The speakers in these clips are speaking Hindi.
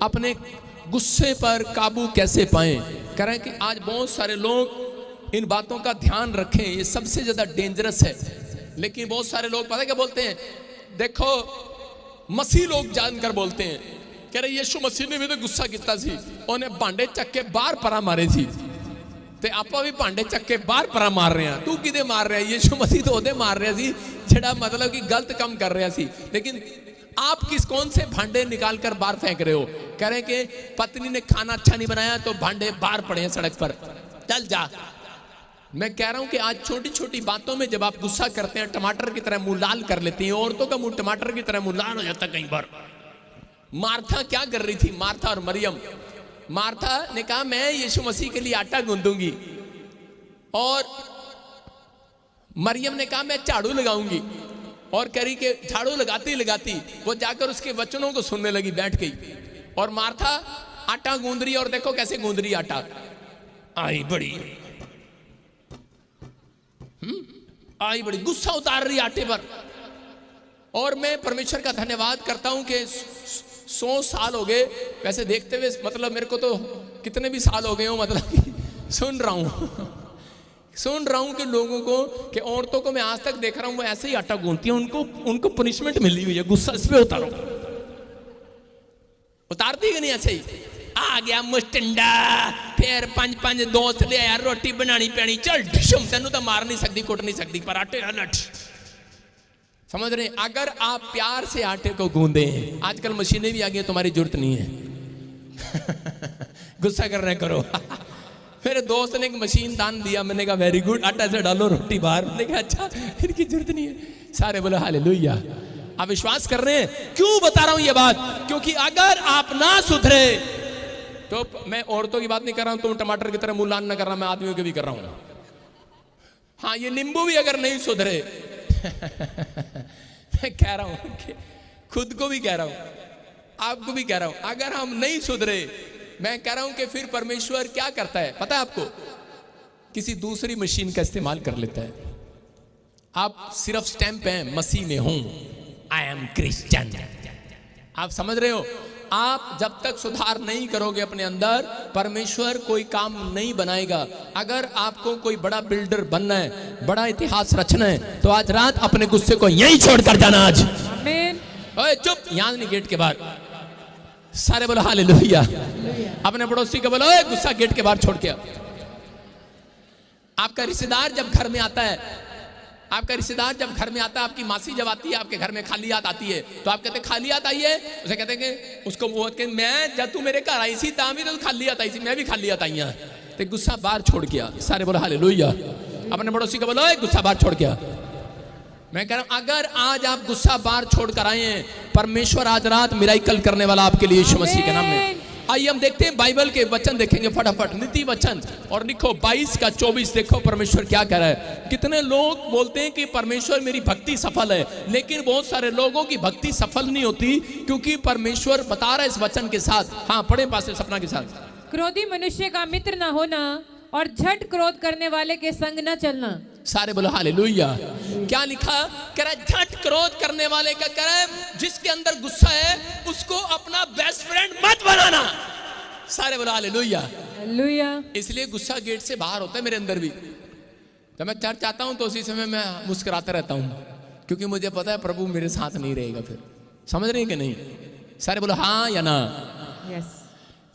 अपने गुस्से पर काबू कैसे पाएं। कह रहे हैं कि आज बहुत सारे लोग इन बातों का ध्यान रखें, ये सबसे ज्यादा डेंजरस है। लेकिन बहुत सारे लोग पता है क्या बोलते हैं, देखो मसीह लोग जानकर बोलते हैं, कह रहे यीशु मसीह ने भी तो गुस्सा किया सी, उन्हें भांडे चक के बाहर परा मारे सी, ते आपा भी भांडे चक के बाहर परा मार रहे हैं। तू किदे मार रहा है? यीशु मसीह तो ओदे मार रहा सी जेड़ा मतलब कि गलत काम कर रहा सी। लेकिन आप कौन से भांडे निकाल कर बाहर फेंक रहे हो? कह रहे हैं कि पत्नी ने खाना अच्छा नहीं बनाया तो भांडे बाहर पड़े हैं सड़क पर, चल जा। मैं कह रहा हूं कि आज छोटी छोटी बातों में जब आप गुस्सा करते हैं, टमाटर की तरह मुंह लाल कर लेती हैं। औरतों का मुंह टमाटर की तरह मुंह लाल हो जाता है कई बार। मार्था क्या कर रही थी? मार्था और मरियम। मार्था ने कहा मैं यीशु मसीह के लिए आटा गूंदूंगी, और मरियम ने कहा मैं झाड़ू लगाऊंगी। और कह रही कि झाड़ू लगाती लगाती वो जाकर उसके वचनों को सुनने लगी, बैठ गई। और मार्था आटा गूंद रही, और देखो कैसे गूंद रही आटा, आई बड़ी आई बड़ी गुस्सा उतार रही आटे पर। और मैं परमेश्वर का धन्यवाद करता हूं कि 100 साल हो गए वैसे देखते हुए, मतलब मेरे को तो कितने भी साल हो गए हो, मतलब सुन रहा हूं कि लोगों को, कि औरतों को मैं आज तक देख रहा हूं वो ऐसे ही आटा गूंथती हैं। उनको पनिशमेंट मिली हुई है, गुस्सा इस पे उतारती कि नहीं? ऐसे ही आ गया मुस्टंडा, फिर 5 दोस्त ले आया, रोटी बनानी पैनी, चल ढिशम, तेनू तो मार नहीं सकती, कुट नहीं सकती, पर आटे अलट। समझ रहे? अगर आप प्यार से आटे को गूंदे, आजकल मशीनें भी आ गई, तुम्हारी जरूरत नहीं है गुस्सा करने करो मेरे दोस्त ने एक मशीन दान दिया, मैंने कहा वेरी गुड, आटा से डालो रोटी बाहर। मैंने कहा अच्छा, इनकी जरूरत नहीं है। सारे बोले हालेलुया। आप विश्वास कर रहे हैं? क्यों बता रहा हूं ये बात? क्योंकि अगर आप ना सुधरे, तो मैं औरतों की बात नहीं कर रहा हूं, तुम टमाटर की तरह मुंह लाल ना कर रहा, मैं आदमियों की भी कर रहा हूं। हाँ, ये नींबू भी अगर नहीं सुधरे मैं कह रहा हूं कि खुद को भी कह रहा हूं, आपको भी कह रहा हूं, अगर हम नहीं सुधरे, मैं कह रहा हूं कि फिर परमेश्वर क्या करता है पता है आपको? किसी दूसरी मशीन का इस्तेमाल कर लेता है। आप सिर्फ स्टैंप हैं, मसीह में हूं, आई एम क्रिश्चियन। आप समझ रहे हो? आप जब तक सुधार नहीं करोगे अपने अंदर, परमेश्वर कोई काम नहीं बनाएगा। अगर आपको कोई बड़ा बिल्डर बनना है, बड़ा इतिहास रचना है, तो आज रात अपने गुस्से को यहीं छोड़कर जाना। आज ओए चुप, यहां नहीं, गेट के बाहर। सारे बोलो हालेलुया। अपने पड़ोसी को बोलो ओए गुस्सा गेट के बाहर छोड़ के। आपका रिश्तेदार जब घर में आता है, आपकी मासी जब आती है आपके घर में, खाली हाथ आती है, तो आप कहते हैं खाली हाथ आई है? उसे कहते हैं कि उसको वो कि मैं जब तू मेरे घर आई सी तां भी तो खाली हाथ आई सी, मैं भी खाली हाथ आई हां, ते गुस्सा बाहर छोड़ गया। सारे बोलो हालेलुया। अपने पड़ोसी को बोलो गुस्सा बाहर छोड़ गया। मैं कह रहा हूं अगर आज आप गुस्सा बाहर छोड़ कर आए हैं, परमेश्वर आज रात मिराकल करने वाला आपके लिए यीशु मसीह के नाम में। आइए हम देखते हैं बाइबल के वचन देखेंगे फटाफट, नीति वचन, और लिखो 22 का 24। देखो परमेश्वर क्या कह रहा है। कितने लोग बोलते हैं कि परमेश्वर मेरी भक्ति सफल है, लेकिन बहुत सारे लोगों की भक्ति सफल नहीं होती, क्योंकि परमेश्वर बता रहा है इस वचन के साथ। हाँ पढ़े पास्टर सपना के साथ। क्रोधी मनुष्य का मित्र न होना, और झट क्रोध करने वाले के संग न चलना। सारे बोलो हालेलुया। क्या लिखा? कह रहा है झट क्रोध करने वाले का, कह रहा है जिसके अंदर गुस्सा है उसको अपना बेस्ट फ्रेंड मत बनाना। सारे बोलो हालेलुया। हालेलुया। इसलिए गुस्सा गेट से बाहर होता है मेरे अंदर भी। जब मैं चर्च आता हूं तो उसी समय मैं मुस्कुराता रहता हूं, क्योंकि मुझे पता है प्रभु मेरे साथ नहीं रहेगा। फिर समझ रहे हैं कि नहीं? सारे बोलो हाँ या ना। यस।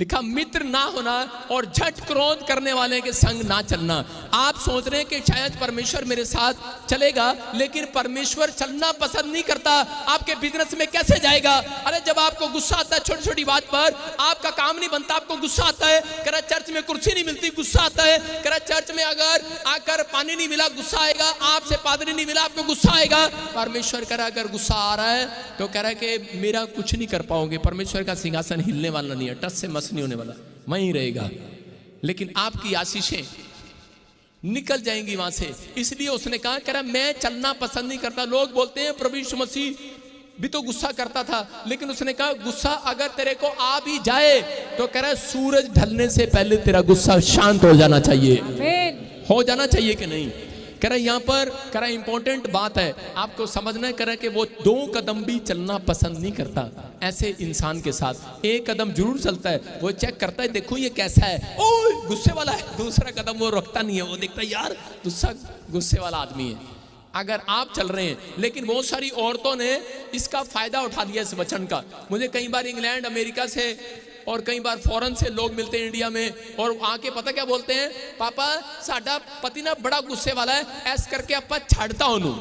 लिखा मित्र ना होना और झट क्रोध करने वाले के संग ना चलना। आप सोच रहे हैं कि शायद परमेश्वर मेरे साथ चलेगा, लेकिन परमेश्वर चलना पसंद नहीं करता। आपके बिजनेस में कैसे जाएगा? अरे जब आपको गुस्सा आता है छोटी छोटी बात पर, आपका काम नहीं बनता, आपको गुस्सा आता है। कह रहा चर्च में कुर्सी नहीं मिलती, गुस्सा आता है। कह रहा चर्च में अगर आकर पानी नहीं मिला, गुस्सा आएगा। आपसे पादरी नहीं मिला, आपको गुस्सा आएगा। परमेश्वर कह रहा अगर गुस्सा आ रहा है तो कह रहा है कि मेरा कुछ नहीं कर पाओगे। परमेश्वर का सिंहासन हिलने वाला नहीं है, टस से मस नहीं होने वाला, वहीं रहेगा। लेकिन आपकी आशीषें निकल जाएंगी वहां से। इसलिए उसने कहा, कह रहा मैं चलना पसंद नहीं करता। लोग बोलते हैं प्रभु यीशु मसीह भी तो गुस्सा करता था, लेकिन उसने कहा गुस्सा अगर तेरे को आ भी जाए तो कह रहा सूरज ढलने से पहले तेरा गुस्सा शांत हो जाना चाहिए। हो जाना चाहिए कि नहीं? कह रहा यहाँ पर कह रहा इंपॉर्टेंट बात है आपको समझना है, कह रहा कि वो 2 कदम भी चलना पसंद नहीं करता। ऐसे इंसान के साथ 1 कदम जरूर चलता है, वो चेक करता है देखो ये कैसा है, ओ गुस्से वाला है। दूसरा कदम वो रखता नहीं है, वो देखता है यार गुस्से वाला आदमी है। अगर आप चल रहे हैं, लेकिन बहुत सारी औरतों ने इसका फायदा उठा दिया इस वचन का। मुझे कई बार इंग्लैंड अमेरिका से और कई बार फॉरेन से लोग मिलते हैं इंडिया में, और आके पता क्या बोलते हैं, पापा साडा पति ना बड़ा गुस्से वाला है, ऐस करके आपा छाड़ता ओनू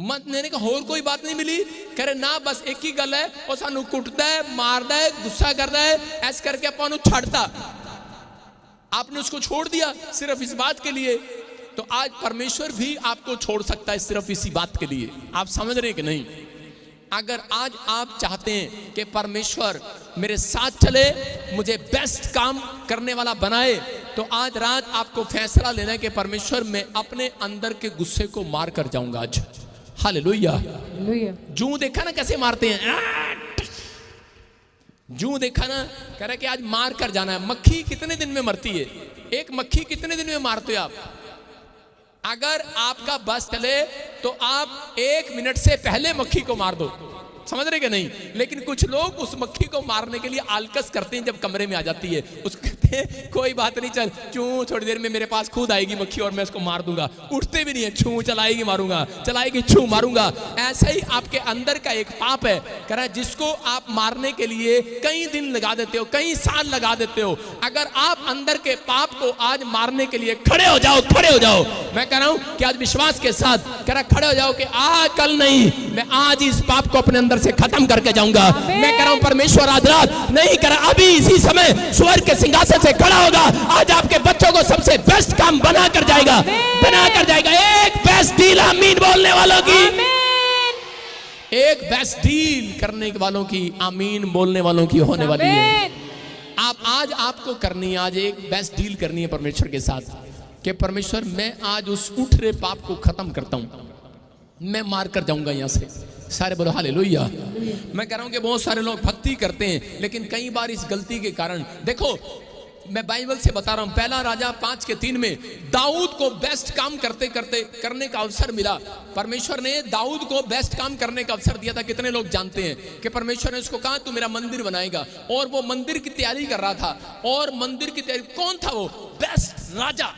मत ने कहा होर कोई बात नहीं मिली, कह रहे ना बस एक ही गल है, और सानू कुटता है, मारदा है, गुस्सा करता है, ऐस करके आपा ओनू छाड़ता। आपने उसको छोड़ दिया सिर्फ इस बात के लिए, तो आज परमेश्वर भी आपको छोड़ सकता है सिर्फ इसी बात के लिए। आप समझ रहे हैं कि नहीं? अगर आज आप चाहते हैं कि परमेश्वर मेरे साथ चले, मुझे बेस्ट काम करने वाला बनाए, तो आज रात आपको फैसला लेना है कि परमेश्वर मैं अपने अंदर के गुस्से को मार कर जाऊंगा आज। हालेलुया। जूं देखा ना कैसे मारते हैं, जूं देखा ना, कह रहा कि आज मार कर जाना है। मक्खी कितने दिन में मरती है? एक मक्खी कितने दिन में मारते हो आप? अगर आपका बस चले तो आप 1 मिनट से पहले मक्खी को मार दो। समझ रहे कि नहीं? लेकिन कुछ लोग उस मक्खी को मारने के लिए आलकस करते हैं जब कमरे में आ जाती है। उसको कहते हैं कोई बात नहीं, चल चूं थोड़ी देर में मेरे पास खुद आएगी मक्खी और मैं उसको मार दूंगा। उठते भी नहीं है, छू चलाएगी मारूंगा, चलाएगी छू मारूंगा। ऐसा ही आपके अंदर का एक पाप है, कह रहा है, जिसको आप मारने के लिए कई दिन लगा देते हो, कई साल लगा देते हो। अगर आप अंदर के पाप को आज मारने के लिए खड़े हो जाओ, खड़े हो जाओ। मैं कह रहा हूं कि आज विश्वास के साथ कह रहा खड़े हो जाओ कि आज कल नहीं, मैं आज इस पाप को अपने से खत्म करके जाऊंगा। मैं कह रहा हूं परमेश्वर आज रात नहीं कर रहा, अभी इसी समय स्वर्ग के सिंहासन से खड़ा होगा। आज आपके बच्चों को सबसे बेस्ट काम बना कर जाएगा, बना कर जाएगा। एक बेस्ट डील आमीन बोलने वालों की, एक बेस्ट डील करने वालों की, आमीन बोलने वालों की होने वाली है। आप आज आपको करनी है, आज एक बेस्ट डील करनी है परमेश्वर के साथ कि परमेश्वर मैं आज उस उठ रहे पाप को खत्म करता हूं, मैं मार कर जाऊंगा यहां से। सारे बोलो हालेलुया। मैं कह रहा हूं कि बहुत सारे लोग भक्ति करते हैं, लेकिन कई बार इस गलती के कारण, देखो मैं बाइबल से बता रहा हूं, पहला राजा 5:3 में दाऊद को बेस्ट काम करने का अवसर मिला। परमेश्वर ने दाऊद को बेस्ट काम करने का अवसर दिया था। कितने लोग जानते हैं कि परमेश्वर ने उसको कहा तू मेरा मंदिर बनाएगा, और वो मंदिर की तैयारी कर रहा था। और मंदिर की तैयारी, कौन था वो? बेस्ट राजा।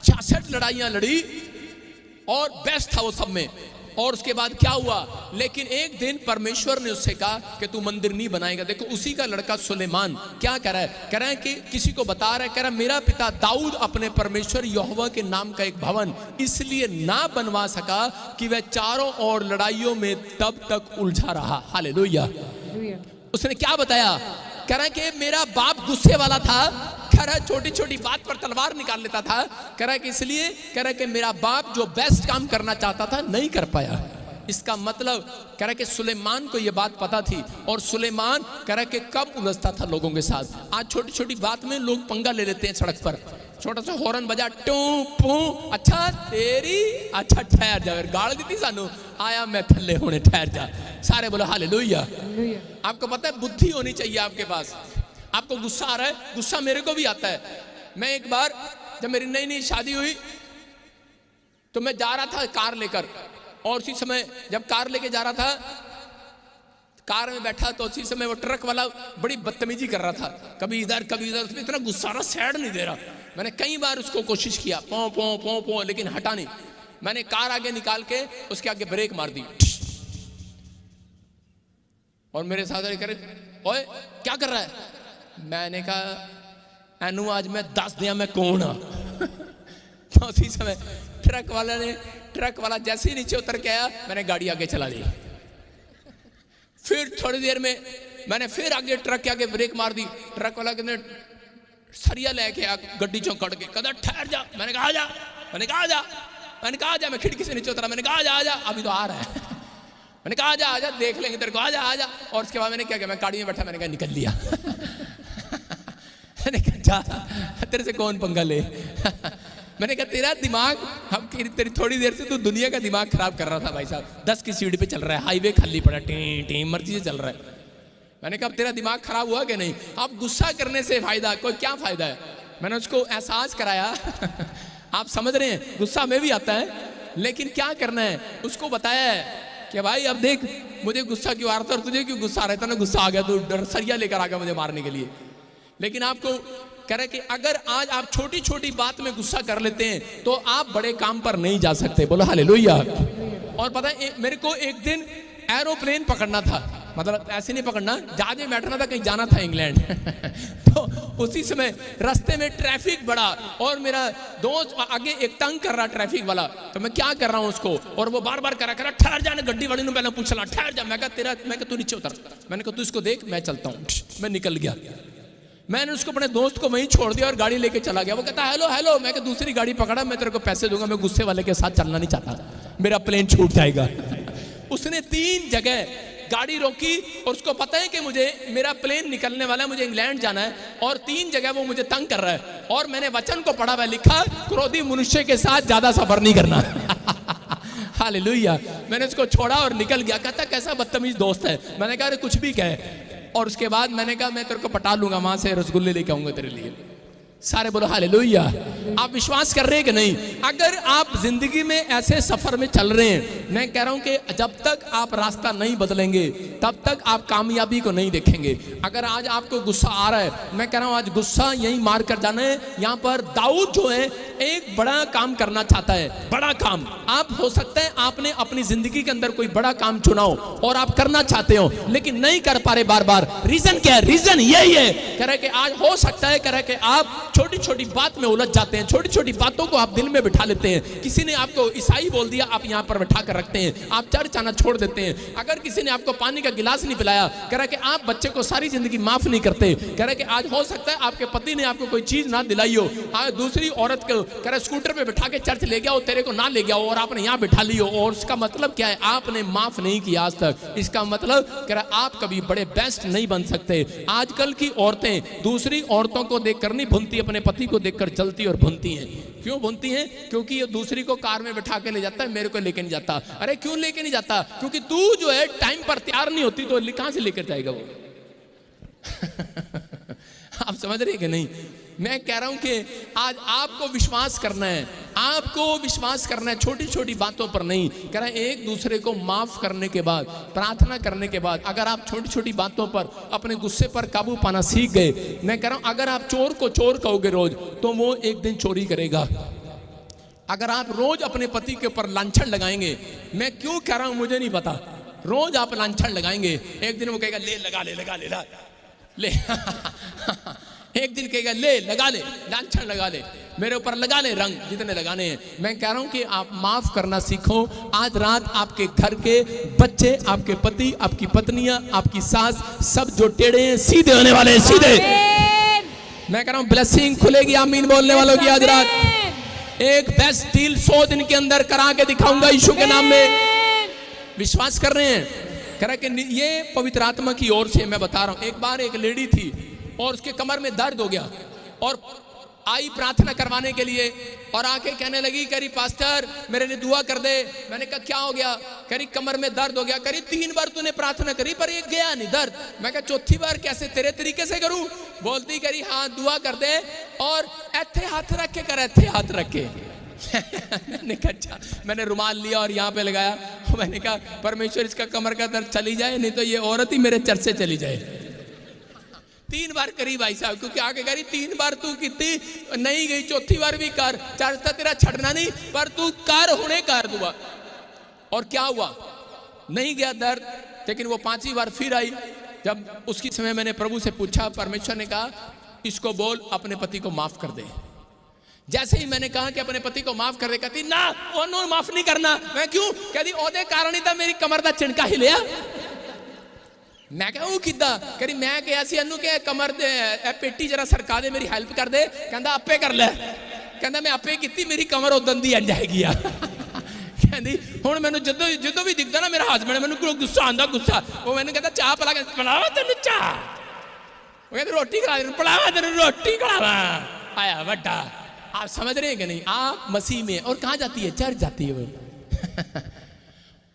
66 लड़ाइयां लड़ी और बेस्ट था वो सब में। और उसके बाद क्या हुआ? लेकिन एक दिन परमेश्वर ने उससे कहा कि तू मंदिर नहीं बनाएगा। देखो उसी का लड़का सुलेमान क्या कह रहा है, कह रहा है कि किसी को बता रहा है, कह रहा है मेरा पिता दाऊद अपने परमेश्वर यहोवा के नाम का एक भवन इसलिए ना बनवा सका कि वह चारों ओर लड़ाइयों में तब तक उलझा रहा। हालेलुया। उसने क्या बताया? कह रहा है कि मेरा बाप गुस्से वाला था, कह रहा है छोटी छोटी बात पर तलवार निकाल लेता था। कह रहा है कि इसलिए, कह रहा है कि मेरा बाप जो बेस्ट काम करना चाहता था नहीं कर पाया। इसका मतलब कह रहा है कि सुलेमान को यह बात पता थी, और सुलेमान कह रहा है कि कब उलझता था लोगों के साथ। आज छोटी छोटी बात में लोग पंगा ले लेते हैं सड़क पर, छोटा सा हॉर्न बजा, टू पू, अच्छा तेरी, अच्छा ठहर जा, गाड़ दी थी सानू, आया मैं थल्ले होने, ठहर जा। सारे बोलो हालेलुया। आपको पता है बुद्धि होनी चाहिए आपके पास। आपको गुस्सा आ रहा है, गुस्सा मेरे को भी आता है। मैं एक बार जब मेरी नई नई शादी हुई तो मैं जा रहा था कार लेकर, और उसी समय जब कार लेके जा रहा था, कार में बैठा तो उसी समय वो ट्रक वाला बड़ी बदतमीजी कर रहा था, कभी इधर कभी उधर। इतना गुस्सा रहा, साइड नहीं दे रहा। मैंने कई बार उसको कोशिश किया, पौ पौ पौ पौ, लेकिन हटा नहीं। मैंने कार आगे निकाल के उसके आगे ब्रेक मार दी, और मेरे साथ करे ओए क्या कर रहा है? मैंने कहा एनू आज मैं दस दिया मैं कौन हाँ। तो उसी समय ट्रक वाला जैसे ही नीचे उतर के आया, मैंने गाड़ी आगे चला ली। फिर थोड़ी देर में मैंने फिर आगे ट्रक के आगे ब्रेक मार दी। ट्रक वाला कहने सरिया लेके आ गड्डी चौं कट के, कहता ठहर जा। मैंने कहा आजा, मैंने कहा आजा, मैंने कहा आजा। मैं खिड़की से नीचे उतरा, मैंने कहा आजा आजा, अभी तो आ रहा है। मैंने कहा आजा आजा, देख लेंगे तेरे को, आजा आजा। और उसके बाद मैंने क्या किया, मैं गाड़ी में बैठा, मैंने कहा निकल लिया। मैंने कहा जा, तेरे से कौन पंगा ले। मैंने कहा तेरा दिमाग, हम तेरी थोड़ी देर से तू दुनिया का दिमाग खराब कर रहा था भाई साहब। 10 की स्पीड पे चल रहा है, हाईवे खाली पड़ा, टी टी मर्जी से चल रहा है। मैंने कहा तेरा दिमाग खराब हुआ कि नहीं? अब गुस्सा करने से फायदा, कोई क्या फायदा है? मैंने उसको एहसास कराया। आप समझ रहे हैं, गुस्सा में भी आता है, लेकिन क्या करना है, उसको बताया है कि भाई अब देख मुझे गुस्सा क्यों आ रहा था और तुझे क्यों गुस्सा आ रहा था ना, गुस्सा आ गया तो डर सरिया लेकर आ गया मुझे मारने के लिए। लेकिन आपको कह रहे कि अगर आज आप छोटी छोटी बात में गुस्सा कर लेते हैं तो आप बड़े काम पर नहीं जा सकते। बोलो हालेलुया। और पता है मेरे को एक दिन एरोप्लेन पकड़ना था, मतलब ऐसे नहीं पकड़ना, जहाज में बैठना था, कहीं जाना था इंग्लैंड तो उसी समय रास्ते में ट्रैफिक बढ़ा और मेरा दोस्त आगे एक तंग कर रहा ट्रैफिक वाला, तो मैं क्या कर रहा हूँ उसको, और वो बार बार करा ठहर जाने, गड्डी वाले ने पहले पूछला ठहर जा, मैं कहा तू नीचे उतर, मैंने कहा तू इसको देख मैं चलता हूँ, मैं निकल गया। मैंने उसको अपने दोस्त को वहीं छोड़ दिया और गाड़ी लेके चला गया। वो कहता हेलो हेलो, मैं कहा दूसरी गाड़ी पकड़ा, मैं तेरे को पैसे दूंगा, मैं गुस्से वाले के साथ चलना नहीं चाहता, मेरा प्लेन छूट जाएगा। उसने 3 जगह गाड़ी रोकी और उसको पता है कि मुझे मेरा प्लेन निकलने वाला है, मुझे इंग्लैंड जाना है, और 3 जगह वो मुझे तंग कर रहा है। और मैंने वचन को पढ़ा हुआ, लिखा क्रोधी मनुष्य के साथ ज्यादा सफर नहीं करना हालेलुया। मैंने उसको छोड़ा और निकल गया। कहता कैसा बदतमीज दोस्त है। मैंने कहा अरे कुछ भी कहे, और उसके बाद मैंने कहा मैं तेरे को पटा लूंगा, वहां से रसगुल्ले लेके आऊंगा तेरे लिए। सारे बोलो हालेलुया। आप विश्वास कर रहे हैं कि नहीं? अगर आप जिंदगी में ऐसे सफर में चल रहे हैं, मैं कह रहा हूं कि जब तक आप रास्ता नहीं बदलेंगे तब तक आप कामयाबी को नहीं देखेंगे। अगर आज आपको गुस्सा आ रहा है, मैं कह रहा हूं आज गुस्सा यहीं मार कर जाना है। यहां पर दाऊद जो है एक बड़ा काम करना चाहता है, बड़ा काम। आप हो सकता है आपने अपनी जिंदगी के अंदर कोई बड़ा काम चुना हो और आप करना चाहते हो लेकिन नहीं कर पा रहे बार बार। रीजन क्या है? रीजन यही है, कह रहे कि आज हो सकता है, कह रहे कि आप छोटी छोटी बात में उलझ जाते हैं, छोटी छोटी बातों को आप दिल में बिठा लेते हैं। किसी ने आपको ईसाई बोल दिया, आप यहाँ पर बिठा कर रखते हैं, आप चर्च आना छोड़ देते हैं। अगर किसी ने आपको पानी का गिलास नहीं पिलाया, कह रहा कि आप बच्चे को सारी जिंदगी माफ नहीं करते। कह रहा कि आज हो सकता है आपके पति ने आपको कोई चीज ना दिलाई हो, आज दूसरी औरत को कह रहा स्कूटर पे बिठा के चर्च ले गया हो, तेरे को ना ले गया हो और आपने यहाँ बिठा ली हो, और उसका मतलब क्या है? आपने माफ नहीं किया आज तक। इसका मतलब कह रहा आप कभी बड़े बेस्ट नहीं बन सकते। आजकल की औरतें दूसरी औरतों को देखकर नहीं भुनती, अपने पति को देखकर जलती और भुनती हैं। क्यों भुनती हैं? क्योंकि ये दूसरी को कार में बिठा के ले जाता है, मेरे को लेके नहीं जाता। अरे क्यों लेके नहीं जाता? क्योंकि तू जो है टाइम पर तैयार नहीं होती तो कहां से लेकर जाएगा वो आप समझ रहे हैं कि नहीं? मैं कह रहा हूं कि आज आपको विश्वास करना है, आपको विश्वास करना है छोटी छोटी बातों पर नहीं। कह रहा है एक दूसरे को माफ करने के बाद, प्रार्थना करने के बाद, अगर आप छोटी छोटी बातों पर अपने गुस्से पर काबू पाना सीख गए, मैं कह रहा हूं अगर आप चोर को चोर कहोगे रोज तो वो एक दिन चोरी करेगा। अगर आप रोज अपने पति के ऊपर लांछन लगाएंगे, मैं क्यों कह रहा हूं मुझे नहीं पता, रोज आप लांछन लगाएंगे, एक दिन वो कहेगा ले लगा ले लगा ले ला ले एक दिन कहेगा ले लगा ले, लांछन लगा ले, मेरे ऊपर लगा ले रंग जितने लगाने हैं। मैं कह रहा हूं कि आप माफ करना सीखो। आज रात आपके घर के बच्चे, आपके पति, आपकी पत्नियां, आपकी सास, सब जो टेढ़े हैं सीधे होने वाले हैं, सीधे। मैं कह रहा हूं ब्लेसिंग खुलेगी आमीन बोलने वालों की। आज रात एक बेस्ट डील 100 दिन के अंदर करा के दिखाऊंगा यीशु के नाम में। विश्वास कर रहे हैं? कह रहा कि ये पवित्र आत्मा की ओर से मैं बता रहा हूं। एक बार एक लेडी थी और उसके कमर में दर्द हो गया और आई प्रार्थना करवाने के लिए और आके कहने लगी, करी पास्टर मेरे लिए दुआ कर दे। मैंने कहा क्या हो गया? करी कमर में दर्द हो गया। करी 3 बार तूने प्रार्थना करी पर ये गया नहीं दर्द। मैं कहा चौथी बार कैसे, तेरे तरीके से करूं? बोलती करी हाँ दुआ कर दे और ऐथे हाथ रख के कर, ऐथे हाथ रख के मैंने कहा अच्छा। मैंने रुमाल लिया और यहाँ पे लगाया। मैंने कहा परमेश्वर इसका कमर का दर्द चली जाए, नहीं तो ये औरत ही मेरे चर्च से चली जाए। 3 बार करी भाई साहब, क्योंकि आगे करी 3 बार तू कितनी नहीं गई, चौथी बार भी कर, चर्च तेरा छड़ना नहीं पर तू कर हुने कर दुआ। और क्या हुआ? नहीं गया दर्द, लेकिन वो 5वीं बार फिर आई। जब उसकी समय मैंने प्रभु से पूछा, परमेश्वर ने कहा इसको बोल अपने पति को माफ कर दे। जैसे ही मैंने कहा कि अपने पति को माफ कर दे, कहती ना ओनू माफ नहीं करना। मैं क्यों? कहती ओदे कारण ही तो मेरी कमर का चिणका ही लिया। मैं क्या वो किदा? करी मैं कहा सी अनु के कमर दे पेटी जरा सरका दे, मेरी हेल्प कर दे। कहता आपे कर ले। कहता मैं आपे की, मेरी कमर उदन दी अन जाएगी। कहती हुण मैनू जो भी दिखता ना मेरा हसबैंड, मैनू गुस्सा आंदा गुस्सा। वो मैंने कहता चाह पिला के पिलावा तेन चाह, वो कहते रोटी खिला दे, पिलावा तेन रोटी खिलावा। आया वड्डा। आप समझ रहे हैं कि नहीं? आप मसीह में, और कहाँ जाती है? चर्च जाती है वो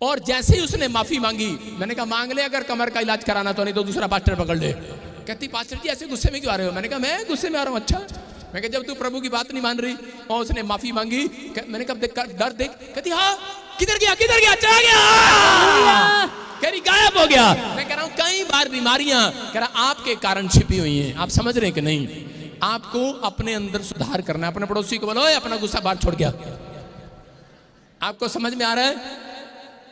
और जैसे ही उसने माफी मांगी, मैंने कहा मांग ले अगर कमर का इलाज कराना तो, नहीं तो दूसरा पास्टर पकड़ ले। कहती पास्टर जी ऐसे गुस्से में क्यों आ रहे हो? मैंने कहा मैं गुस्से में आ रहा हूँ। अच्छा मैं कहा जब तू प्रभु की बात नहीं मान रही, और उसने माफी मांगी। मैंने कब देख डर देख, कहती हाँ किधर गया चला गया, कह रही गायब हो गया। मैं कह रहा हूं कई बार बीमारियां कह रहा आपके कारण छिपी हुई हैं। आप समझ रहे हैं कि नहीं? आपको अपने अंदर सुधार करना है। अपने पड़ोसी को बोलो अपना गुस्सा बाहर छोड़ गया। आपको समझ में आ रहा है?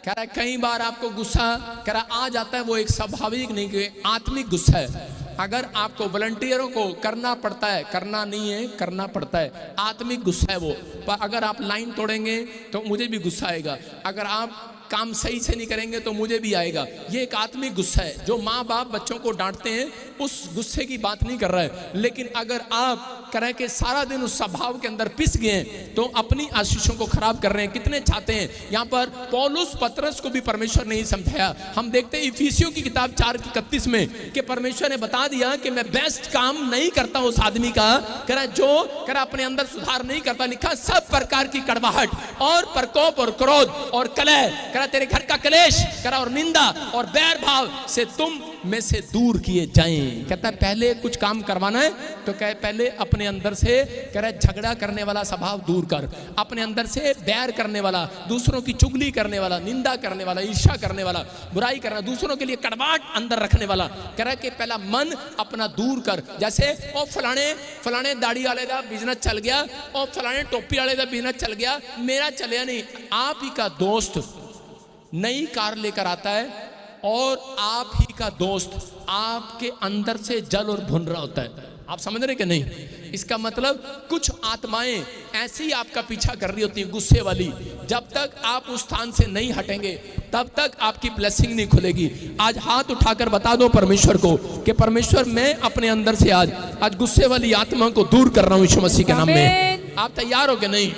कह रहा है कई बार आपको गुस्सा कह रहा आ जाता है, वो एक स्वाभाविक नहीं कि आत्मिक गुस्सा है। अगर आपको वॉलंटियरों को करना पड़ता है, करना नहीं है करना पड़ता है, आत्मिक गुस्सा है वो। पर अगर आप लाइन तोड़ेंगे तो मुझे भी गुस्सा आएगा, अगर आप काम सही से नहीं करेंगे तो मुझे भी आएगा। ये एक आत्मिक गुस्सा है। जो माँ बाप बच्चों को डांटते हैं उस गुस्से की बात नहीं कर रहा है, लेकिन अगर आप करें कि सारा दिन उस स्वभाव के अंदर पिस गए तो अपनी आशीषों को खराब कर रहे हैं। कितने चाहते हैं यहाँ पर पौलुस पतरस को भी परमेश्वर नहीं समझाया। हम देखते हैं इफिसियों की किताब 4:31 में कि परमेश्वर ने बता दिया कि मैं बेस्ट काम नहीं करता उस आदमी का करा जो करा अपने अंदर सुधार नहीं करता। लिखा सब प्रकार की कड़वाहट और प्रकोप और क्रोध और कलह करा तेरे घर का कलेश करा और निंदा और बैर भाव से तुम में से दूर किए जाएं। कहता है पहले कुछ काम करवाना है तो कहे पहले अपने अंदर से कह रहा है झगड़ा करने वाला स्वभाव दूर कर, अपने अंदर से बैर करने वाला, दूसरों की चुगली करने वाला, निंदा करने वाला, ईर्ष्या करने वाला, बुराई करना, दूसरों के लिए कड़वाहट अंदर रखने वाला। कह रहा है कि पहला मन अपना दूर कर। जैसे ओ फलाने दाढ़ी वाले का बिजनेस चल गया, और फलाने टोपी वाले का बिजनेस चल गया, मेरा चलिया नहीं। आप ही का दोस्त नई कार लेकर आता है और आप ही का दोस्त आपके अंदर से जल और भुन रहा होता है। आप समझ रहे कि नहीं? इसका मतलब कुछ आत्माएं ऐसी आपका पीछा कर रही होती हैं गुस्से वाली। जब तक आप उस स्थान से नहीं हटेंगे तब तक आपकी ब्लेसिंग नहीं खुलेगी। आज हाथ उठाकर बता दो परमेश्वर को कि परमेश्वर मैं अपने अंदर से आज गुस्से वाली आत्मा को दूर कर रहा हूं यीशु मसीह के नाम में। आप तैयार हो कि नहीं?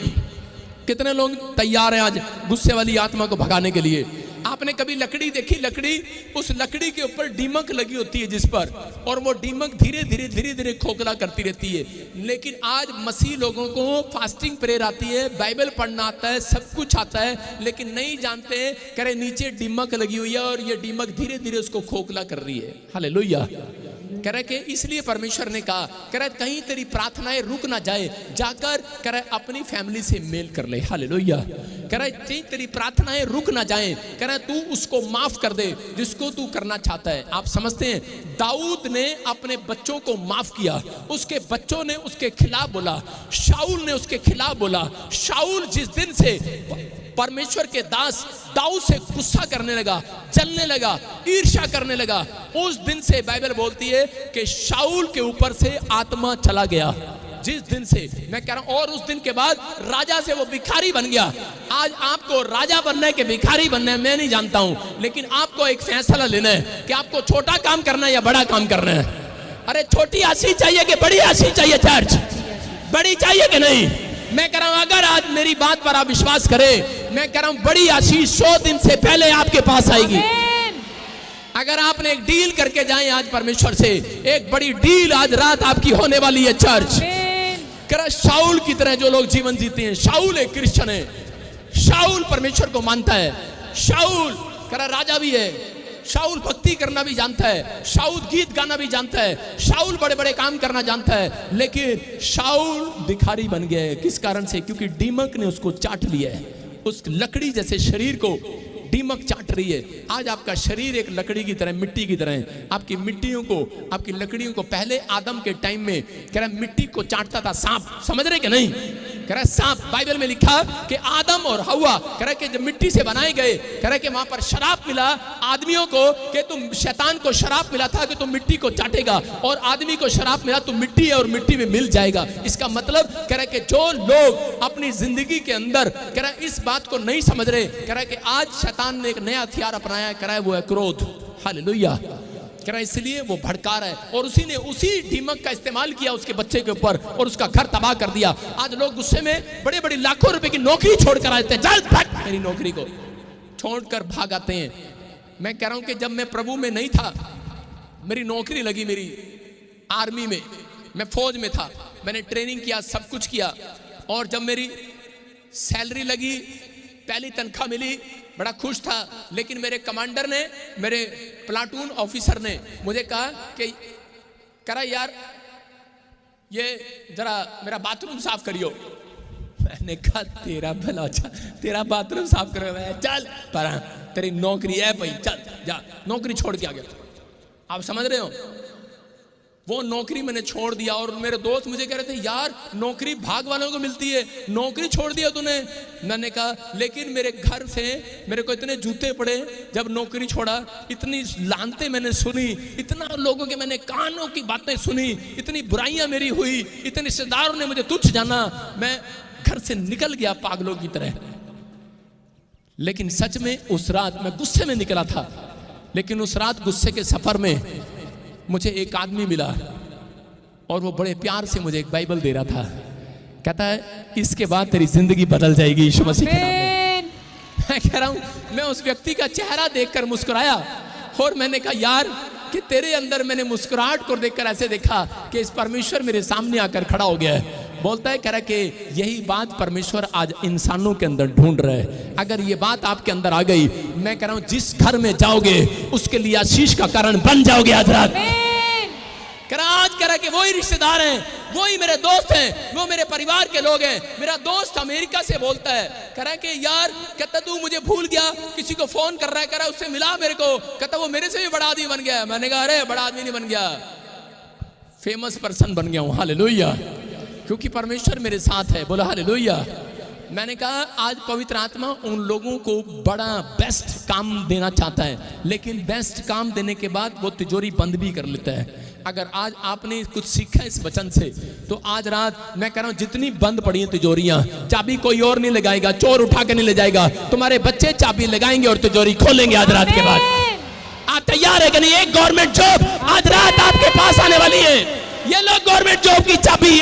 कितने लोग तैयार हैं आज गुस्से वाली आत्मा को भगाने के लिए? आपने कभी लकड़ी देखी? लकड़ी, उस लकड़ी के ऊपर दीमक लगी होती है जिस पर, और वो दीमक धीरे धीरे खोखला करती रहती है। लेकिन आज मसीह लोगों को फास्टिंग प्रेयर आती है, बाइबल पढ़ना आता है, सब कुछ आता है, लेकिन नहीं जानते करे नीचे दीमक लगी हुई है और ये दीमक धीरे धीरे उसको खोखला कर रही है। हालेलुया। कह रहे कि इसलिए परमेश्वर ने कहा कह रहे कहीं तेरी प्रार्थनाएं रुक ना जाए, जाकर कह रहे अपनी फैमिली से मेल कर ले। हालेलुया। कह रहे कहीं तेरी प्रार्थनाएं रुक ना जाए, कह रहे तू उसको माफ कर दे जिसको तू करना चाहता है। आप समझते हैं दाऊद ने अपने बच्चों को माफ किया, उसके बच्चों ने उसके खिलाफ बोला, शाऊल ने उसके खिलाफ बोला। शाऊल जिस दिन से परमेश्वर के दास दाऊद से गुस्सा करने लगा, जलने लगा, ईर्ष्या करने लगा, उस दिन से बाइबल बोलती है कि शाऊल के ऊपर से आत्मा चला गया। जिस दिन से मैं कह रहा हूं, और उस दिन के बाद राजा से वो भिखारी बन गया। आज आपको राजा बनना है कि भिखारी बनना है मैं नहीं जानता हूं, लेकिन आपको एक फैसला लेना है कि आपको छोटा काम करना है या बड़ा काम करना है। अरे छोटी आशीष चाहिए कि बड़ी आशीष चाहिए? चर्च बड़ी चाहिए कि नहीं? मैं कह रहा हूं अगर आज मेरी बात पर आप विश्वास करें, मैं कह रहा हूं बड़ी आशीष 100 दिन से पहले आपके पास आएगी। अगर आपने एक डील करके जाएं आज परमेश्वर से, एक बड़ी डील आज रात आपकी होने वाली है। चर्च कह रहा शाऊल की तरह जो लोग जीवन जीते हैं, शाऊल एक क्रिश्चियन है, शाऊल परमेश्वर को मानता है, शाऊल कह रहा राजा भी है, शाऊल भक्ति करना भी जानता है, शाऊल गीत गाना भी जानता है, शाऊल बड़े बड़े काम करना जानता है, लेकिन शाऊल भिखारी बन गया है। किस कारण से? क्योंकि दीमक ने उसको चाट लिया है। उस लकड़ी जैसे शरीर को दीमक चाट रही है। आज आपका शरीर एक लकड़ी की तरह, मिट्टी की तरह है। आपकी मिट्टियों को, आपकी लकड़ियों को पहले आदम के टाइम में कह रहा मिट्टी को चाटता था सांप। समझ रहे कि नहीं? कह रहा सांप, बाइबल में लिखा कि आदम और हवा कह रहा कि जब मिट्टी से बनाए गए, कह रहा कि वहां पर शराब मिला आदमियों को कि तुम, शैतान को शराब मिला था कि तुम मिट्टी को चाटेगा, और आदमी को शराब मिला तुम मिट्टी है और मिट्टी में मिल जाएगा। इसका मतलब कह रहा कि जो लोग अपनी जिंदगी के अंदर कह रहा इस बात को नहीं समझ रहे, कह रहा कि आज शैतान ने एक नया हथियार अपनाया, कह रहा है वो है क्रोध। हालेलुया। कह रहा इसलिए वो भड़का रहा है, और उसी ने उसी दीमक का इस्तेमाल किया उसके बच्चे के ऊपर और उसका घर तबाह कर दिया। आज लोग गुस्से में बड़े बड़े लाखों रुपए की नौकरी छोड़कर आते हैं, चल भाग, मेरी नौकरी को छोड़कर भाग आते हैं। मैं कह रहा हूं कि जब मैं प्रभु में नहीं था, मेरी नौकरी लगी, मेरी आर्मी में, मैं फौज में था, मैंने ट्रेनिंग किया, सब कुछ किया, और जब मेरी सैलरी लगी, पहली तनख्वाह मिली, बड़ा खुश था। लेकिन मेरे कमांडर ने, मेरे प्लाटून ऑफिसर ने मुझे कहा कि करा यार ये जरा मेरा बाथरूम साफ करियो। मैंने कहा तेरा भला, अच्छा तेरा बाथरूम साफ करो, चल पर तेरी नौकरी है भाई, चल जा, नौकरी छोड़ के आ गया। आप समझ रहे हो, वो नौकरी मैंने छोड़ दिया। और मेरे दोस्त मुझे कह रहे थे यार नौकरी भाग वालों को मिलती है, नौकरी छोड़ दिया तूने। मैंने कहा लेकिन मेरे घर से मेरे को इतने जूते पड़े जब नौकरी छोड़ा, इतनी लानतें मैंने सुनी, इतना लोगों के मैंने कानों की बातें सुनी, इतनी बुराइयां मेरी हुई, इतने रिश्तेदारों ने मुझे तुच्छ जाना, मैं घर से निकल गया पागलों की तरह। लेकिन सच में उस रात मैं गुस्से में निकला था, लेकिन उस रात गुस्से के सफर में मुझे एक आदमी मिला और वो बड़े प्यार से मुझे एक बाइबल दे रहा था। कहता है इसके बाद तेरी जिंदगी बदल जाएगी यीशु मसीह के नाम में। मैं कह रहा हूं, मैं उस व्यक्ति का चेहरा देखकर मुस्कुराया और मैंने कहा यार कि तेरे अंदर मैंने मुस्कुराहट को देखकर ऐसे देखा कि इस परमेश्वर मेरे सामने आकर खड़ा हो गया है। बोलता है, कह रहा कि यही बात परमेश्वर आज इंसानों के अंदर ढूंढ रहे हैं। अगर ये बात आपके अंदर आ गई, मैं कह रहा हूं जिस घर में जाओगे उसके लिए आशीष का कारण बन जाओगे। आज रात कह रहा कि वही रिश्तेदार हैं, वही मेरे दोस्त हैं, वो मेरे परिवार के लोग हैं। मेरा दोस्त अमेरिका से बोलता है, कह रहा है कि यार कहता तू मुझे भूल गया, किसी को फोन कर रहा है, कह रहा उससे मिला मेरे को, कहता वो मेरे से भी बड़ा आदमी बन गया। मैंने कहा अरे बड़ा आदमी नहीं बन गया, फेमस पर्सन बन गया हूं। हालेलुया, क्योंकि परमेश्वर मेरे साथ है। बोला हालेलुया। मैंने कहा आज पवित्र आत्मा उन लोगों को बड़ा बेस्ट काम देना चाहता है, लेकिन बेस्ट काम देने के बाद वो तिजोरी बंद भी कर लेता है। अगर आज आपने कुछ सीखा इस वचन से, तो आज रात मैं कह रहा हूं जितनी बंद पड़ी हैं तिजोरियां, चाबी कोई और नहीं लगाएगा, चोर उठा के नहीं ले जाएगा, तुम्हारे बच्चे चाबी लगाएंगे और तिजोरी खोलेंगे आज रात के बाद। आप तैयार है कि नहीं? एक गवर्नमेंट जॉब आज रात आपके पास आने वाली है। ये लो गवर्नमेंट जॉब की चाबी।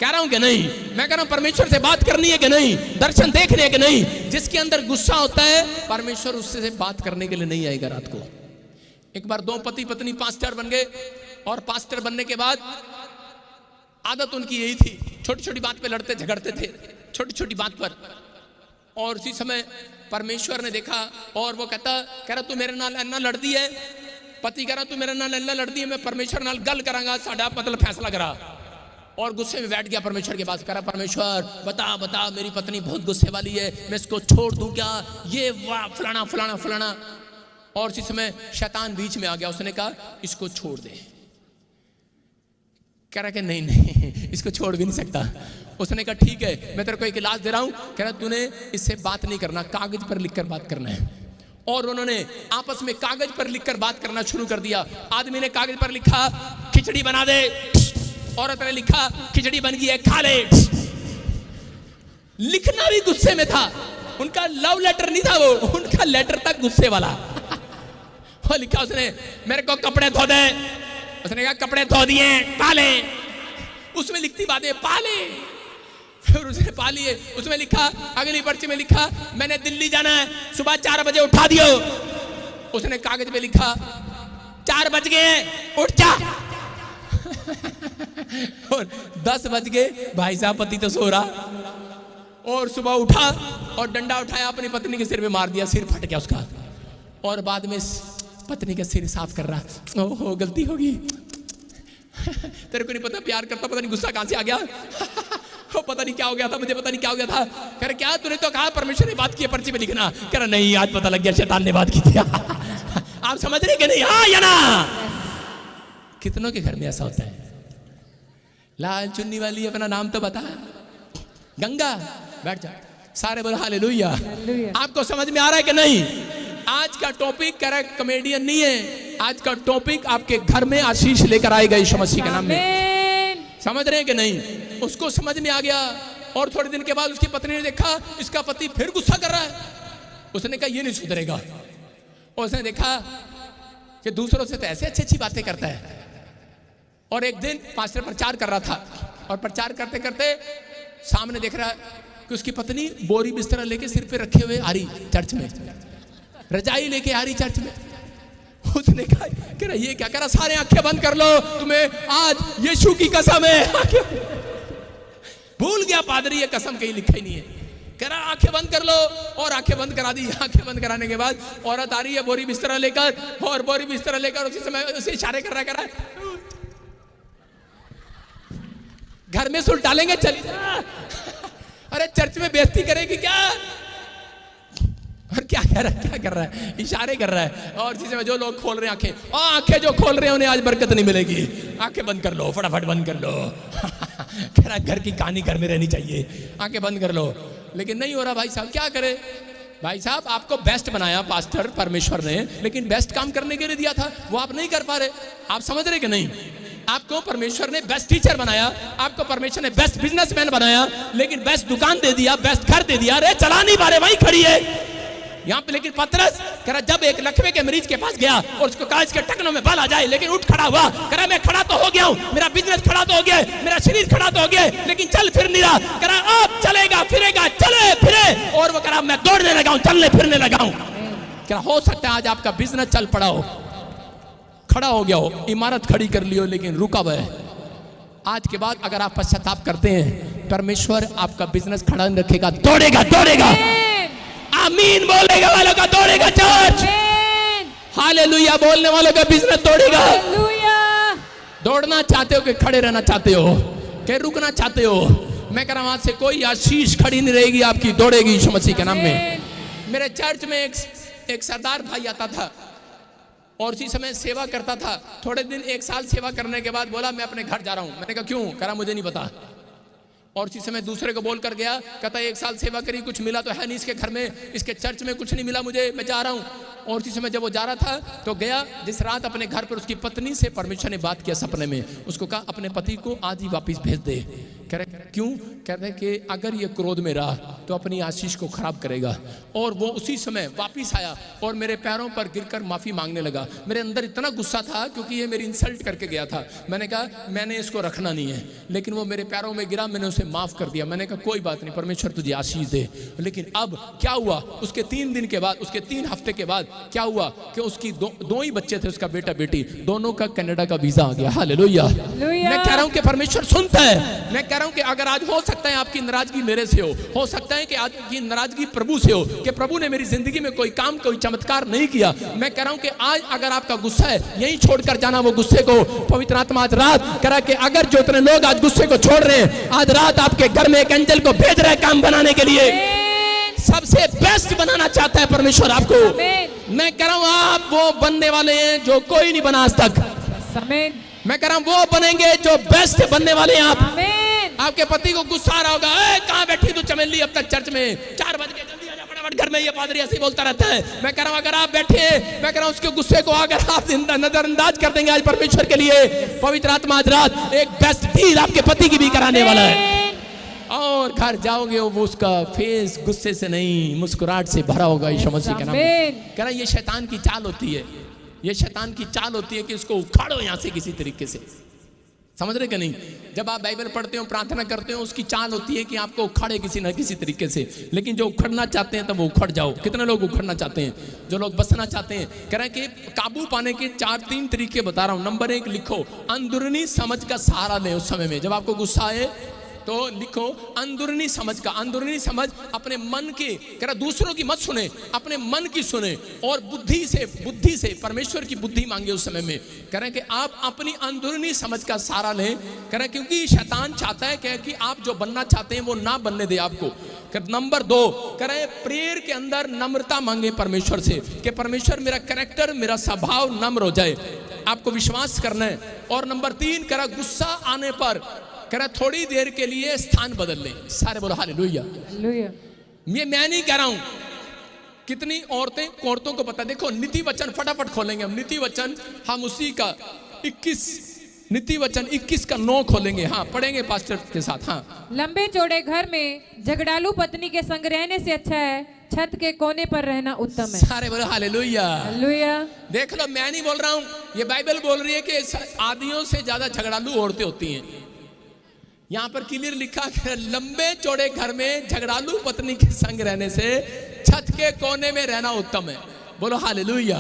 कह रहा हूं कि नहीं? मैं कह रहा हूं परमेश्वर से बात करनी है कि नहीं, दर्शन देखने है कि नहीं। जिसके अंदर गुस्सा होता है परमेश्वर उससे बात करने के लिए नहीं आएगा रात को। एक बार दो पति पत्नी पास्टर बन गए, और पास्टर बनने के बाद आदत उनकी यही थी, छोटी छोटी बात पे लड़ते झगड़ते थे, छोटी छोटी बात पर। और उसी समय परमेश्वर ने देखा और वो कह रहा तू मेरे नाल अन्ना लड़ती है। पति कह रहा तू मेरे नाल अन्ना लड़ती है, मैं परमेश्वर नाल गल करांगा, साडा मतलब फैसला करा। और गुस्से में बैठ गया परमेश्वर के पास, कह रहा परमेश्वर बता बता मेरी पत्नी बहुत गुस्से वाली है, मैं इसको छोड़ दूं क्या, ये वाह फलाना फलाना फलाना। और इसी समय शैतान बीच में आ गया, उसने कहा इसको छोड़ दे। कह रहा कि नहीं नहीं इसको छोड़ भी नहीं सकता। उसने कहा ठीक है मैं तेरे को एक इलाज दे रहा हूं। कह रहा तूने इससे बात नहीं करना, कागज पर लिखकर बात करना है। और उन्होंने आपस में कागज पर लिखकर बात करना शुरू कर दिया। आदमी ने कागज पर लिखा खिचड़ी बना दे, औरत ने लिखा खिचड़ी बन गई है खा ले। लिखना भी गुस्से में था, उनका लव लेटर नहीं था वो, उनका लेटर था गुस्से वाला। वो लिखा उसने मेरे को कपड़े धो दे, उसने कहा कपड़े धो दिए पा ले। उसमें लिखती बातें पा ले, फिर उसने पा लिए। उसमें लिखा अगली पर्ची में लिखा मैंने दिल्ली जाना है, सुबह 4 बजे उठा दियो। उसने कागज पे लिखा 4 बज गए उठ जा। और 10 बज गए, भाई साहब पति तो सो रहा। और सुबह उठा और डंडा उठाया अपनी पत्नी के सिर में मार दिया, सिर फट गया उसका। और बाद में पत्नी का सिर साफ कर रहा, ओहो गलती होगी। तेरे को नहीं पता प्यार करता, पता नहीं गुस्सा कहां से आ गया। पता नहीं क्या हो गया था, मुझे पता नहीं क्या हो गया था। कह रहे क्या तूने तो कहा परमेश्वर ने बात की है पर्ची में लिखना। कह रहा नहीं आज पता लग गया शैतान ने बात की थी। आप समझ रहे कि नहीं? हाँ या ना? कितनों के घर में ऐसा होता है? लाल चुन्नी वाली अपना नाम तो बता, गंगा बैठ जा। सारे बोल हालेलुया। आपको समझ में आ रहा है कि नहीं? आज का टॉपिक कह रहा है कॉमेडियन नहीं है, आज का टॉपिक आपके घर में आशीष लेकर आएगा यीशु मसीह के नाम में। समझ रहे हैं कि नहीं? उसको समझ में आ गया। और थोड़े दिन के बाद उसकी पत्नी ने देखा इसका पति फिर गुस्सा कर रहा है। उसने कहा ये नहीं सुधरेगा। और उसने देखा कि दूसरों से तो ऐसे अच्छी अच्छी बातें करता है। और एक दिन पास्टर प्रचार कर रहा था, और प्रचार करते करते सामने देख रहा कि उसकी पत्नी बोरी बिस्तरा लेके सिर पे रखे हुए आ रही चर्च में, रजाई लेके आ रही चर्च में। उसने कहा कह रहा ये क्या कर रहा, सारे आंखें बंद कर लो, तुम्हें आज यीशु की कसम है। भूल गया पादरी ये कसम कहीं लिखा ही नहीं है। कह रहा आंखें बंद कर लो, और आंखें बंद करा दी। आंखें बंद कराने के बाद औरत आ रही है बोरी बिस्तरा लेकर, और बोरी बिस्तरा लेकर उसी समय उसे इशारे कर रहा है घर में सुल डालेंगे चली जा। अरे चर्च में बेइज्जती करेगी क्या? और क्या कर रहा है? इशारे कर रहा है। और जिसे में जो लोग खोल रहे हैं आंखें, आंखें जो खोल रहे हैं उन्हें आज बरकत नहीं मिलेगी। आंखें बंद कर लो, फटाफट बंद कर लो। कह रहा घर की कहानी घर में रहनी चाहिए, आंखें बंद कर लो। लेकिन नहीं हो रहा भाई साहब, क्या करे? भाई साहब आपको बेस्ट बनाया पास्टर परमेश्वर ने, लेकिन बेस्ट काम करने के लिए दिया था, वो आप नहीं कर पा रहे। आप समझ रहे कि नहीं? आपको परमेश्वर ने बेस्ट टीचर बनाया, आपको परमेश्वर ने बेस्ट बिजनेसमैन बनाया, लेकिन बेस्ट दुकान दे दिया, बेस्ट घर दे दिया। अरे चला नहीं पा रहे, वहीं खड़ी है यहाँ पे। लेकिन पतरस कह रहा जब एक लकवे के मरीज के पास गया और उसको कहा इसके टखनों में बल आ जाए, लेकिन उठ खड़ा हुआ। कह रहा मैं खड़ा तो हो गया हूँ, मेरा बिजनेस खड़ा तो हो गया, मेरा शरीर खड़ा तो हो गया, लेकिन चल फिर नहीं रहा। कह रहा अब चलेगा फिरेगा, चले फिरे। और वो कह रहा मैं दौड़ने लगा हूँ, चलने फिरने लगा हूँ। कह रहा हो सकता है आज आपका बिजनेस चल पड़ा हो, खड़ा हो गया हो, इमारत खड़ी कर ली हो, लेकिन रुका हुआ है। आज के बाद अगर आप पश्चाताप करते हैं, परमेश्वर आपका बिजनेस खड़ा रखेगा, दौड़ेगा दौड़ेगा। आमीन बोलेगा वालों का दौड़ेगा चर्च। हालेलुया बोलने वालों का बिजनेस दौड़ेगा। दौड़ना चाहते हो कि खड़े रहना चाहते हो, कि रुकना चाहते हो? मैं कह रहा हूं आज से कोई आशीष खड़ी नहीं रहेगी आपकी, दौड़ेगी यीशु मसीह के नाम में। मेरे चर्च में एक सरदार भाई आता था और उसी समय सेवा करता था। थोड़े दिन 1 साल सेवा करने के बाद बोला मैं अपने घर जा रहा हूं। मैंने कहा क्यों? कह रहा मुझे नहीं पता। और उसी समय दूसरे को बोल कर गया, कहता 1 साल सेवा करी, कुछ मिला तो है नहीं इसके घर में, इसके चर्च में कुछ नहीं मिला मुझे, मैं जा रहा हूँ। और उसी समय जब वो जा रहा था तो गया, जिस रात अपने घर पर उसकी पत्नी से परमेश्वर ने बात किया सपने में, उसको कहा अपने पति को आज ही वापिस भेज दे। कह रहे क्यों? कह रहे कि अगर ये क्रोध में रहा तो अपनी आशीष को खराब करेगा। और वो उसी समय वापिस आया और मेरे पैरों पर गिरकर माफी मांगने लगा। मेरे अंदर इतना गुस्सा था क्योंकि ये मेरी इंसल्ट करके गया था। मैंने कहा मैंने इसको रखना नहीं है, लेकिन वो मेरे पैरों में गिरा, मैंने उसे माफ कर दिया। मैंने कहा कोई बात नहीं, परमेश्वर तुझे आशीष दे। लेकिन अब क्या हुआ? उसके 3 दिन के बाद, उसके 3 हफ्ते के बाद क्या हुआ कि उसकी दो ही बच्चे थे, उसका बेटा बेटी, दोनों का कनाडा का वीजा आ गया। हालेलुया। मैं कह रहा हूं कि परमेश्वर सुनता है। मैं कह रहा हूं कि अगर आज हो सकता है आपकी नाराजगी मेरे से हो सकता है कि आज की नाराजगी प्रभु से हो, कि प्रभु ने मेरी जिंदगी में कोई काम कोई चमत्कार नहीं किया। मैं कह रहा हूं कि आज अगर आपका गुस्सा है, यहीं छोड़कर जाना वो गुस्से को। पवित्र आत्मा आज रात कह रहा कि अगर जो इतने लोग आज गुस्से को छोड़ रहे हैं, आज रात आपके घर में एक एंजल को भेज रहा है काम बनाने के लिए। सबसे बेस्ट बनाना चाहता है परमेश्वर आपको। मैं कह रहा हूं आप वो बनने वाले हैं जो कोई नहीं बना आज तक। मैं कह रहा हूं वो बनेंगे जो बेस्ट बनने वाले हैं आप। आपके पति को गुस्सा आ रहा होगा, कहां बैठी तू चमेली अब तक चर्च में, 4 बज गए, जल्दी आजा फटाफट घर में, ये पादरी ऐसे ही बोलता रहता है। मैं कह रहा हूं अगर आप बैठे, मैं कह रहा हूं उसके गुस्से को अगर आप नजरअंदाज कर देंगे आज परमेश्वर के लिए, पवित्र आत्मा आज रात एक बेस्ट डील आपके पति की भी कराने वाला है। और घर जाओगे वो उसका फेस गुस्से से नहीं मुस्कुराहट से भरा होगा यीशु मसीह के नाम में। कह रहा ये शैतान की चाल होती है, ये शैतान की चाल होती है कि उसको उखाड़ो यहां से किसी तरीके से। समझ रहे कि नहीं? जब आप बाइबल पढ़ते हो, प्रार्थना करते हो, उसकी चाल होती है कि आपको उखाड़े किसी न किसी तरीके से। लेकिन जो उखड़ना चाहते हैं तब वो उखड़ जाओ। कितने लोग उखड़ना चाहते हैं? जो लोग बसना चाहते हैं। कह रहे हैं कि काबू पाने के 3 तरीके बता रहा हूं। नंबर 1 लिखो, अंदरूनी समझ का सहारा लें। उस समय में जब आपको गुस्सा आए तो लिखो अंदरूनी समझ का। अंदरूनी समझ अपने मन की, कह रहा दूसरों की मत सुने, अपने मन की सुने और बुद्धि से परमेश्वर की बुद्धि मांगे उस समय में। कह रहे हैं कि आप अपनी अंदरूनी समझ का सहारा लें। कह रहे हैं क्योंकि शैतान चाहता है कि आप जो बनना चाहते हैं वो ना बनने दे आपको। नंबर 2 कह रहे हैं प्रेयर के अंदर नम्रता मांगे परमेश्वर से, कि परमेश्वर मेरा कैरेक्टर, मेरा स्वभाव नम्र हो जाए, आपको विश्वास करना है। और नंबर 3 कह रहा गुस्सा आने पर कह रहा थोड़ी देर के लिए स्थान बदल लें। सारे बोलो हालेलुया। ये मैं नहीं कह रहा हूं, कितनी औरतों को पता। देखो नीति वचन फटाफट खोलेंगे हम। नीति वचन हम उसी का 21 का 9 खोलेंगे। हाँ पढ़ेंगे पास्टर के साथ। हाँ, लंबे चौड़े घर में झगड़ालू पत्नी के संग रहने से अच्छा है छत के कोने पर रहना उत्तम है। सारे बोलो हालेलुया। देख लो मैं नहीं बोल रहा हूं, ये बाइबल बोल रही है कि आदियों से ज्यादा झगड़ालू औरतें होती हैं। यहां पर क्लियर लिखा है लंबे चौड़े घर में झगड़ालू पत्नी के संग रहने से छत के कोने में रहना उत्तम है। बोलो हालेलुया।